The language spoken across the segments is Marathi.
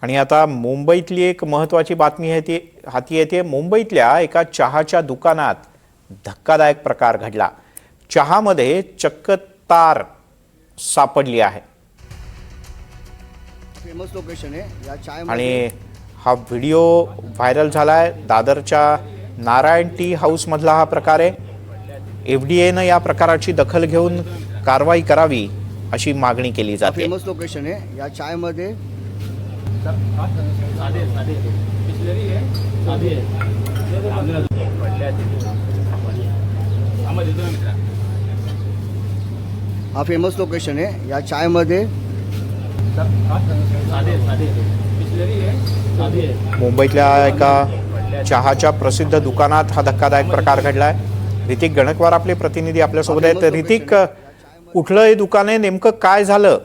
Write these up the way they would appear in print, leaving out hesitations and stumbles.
आणि आता मुंबईतली एक महत्त्वाची बातमी आहे ती हाती येते। मुंबईतल्या एका चहाच्या दुकानात धक्कादायक प्रकार घडला। चहामध्ये चक्क तार सापडली आहे फेमस लोकेशन आहे या चाय आणि हा व्हिडिओ व्हायरल झालाय। दादरच्या नारायण टी हाऊस मधला हा प्रकार आहे। एफडीएनं या प्रकाराची दखल घेऊन कारवाई करावी अशी मागणी केली जाते। फेमस लोकेशन आहे या चाय मध्ये हा फेमस लोकेशन आहे या चाय मध्ये मुंबईतल्या एका चहाच्या प्रसिद्ध दुकानात हा धक्कादायक प्रकार घडलाय। ऋतिक गणकवार आपले प्रतिनिधी आपल्यासोबत आहेत। ऋतिक, कुठलं हे दुकान आहे, नेमकं काय झालं?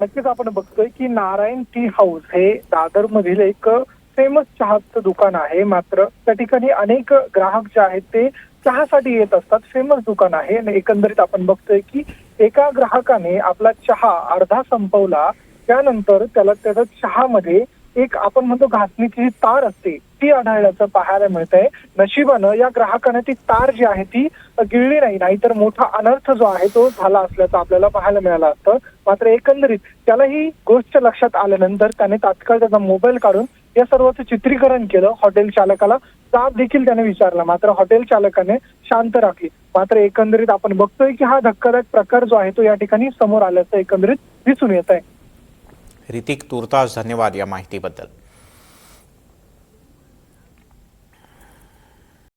नक्कीच आपण बघतोय की नारायण टी हाऊस हे दादर मधील एक फेमस चहाचं दुकान आहे। मात्र त्या ठिकाणी अनेक ग्राहक जे आहेत ते चहासाठी येत असतात। फेमस दुकान आहे आणि एकंदरीत आपण बघतोय की एका ग्राहकाने आपला चहा अर्धा संपवला, त्यानंतर त्याला त्याच्या चहामध्ये एक आपण म्हणतो घासणीची तार असते ती आढळल्याचं पाहायला मिळतंय। नशिबानं या ग्राहकाने ती तार जी आहे ती गिळली नाही, नाहीतर मोठा अनर्थ जो आहे तो झाला असल्याचं आपल्याला पाहायला मिळालं असतं। मात्र एकंदरीत त्याला ही गोष्ट लक्षात आल्यानंतर त्याने तात्काळ त्याचा मोबाईल काढून या सर्वांचं चित्रीकरण केलं। हॉटेल चालकाला जाब देखील त्याने विचारला, मात्र हॉटेल चालकाने शांत राखली। मात्र एकंदरीत आपण बघतोय की हा धक्कादायक प्रकार जो आहे तो या ठिकाणी समोर आल्याचं एकंदरीत दिसून येत आहे। ऋतिक, तुर्तास धन्यवाद या माहितीबद्दल।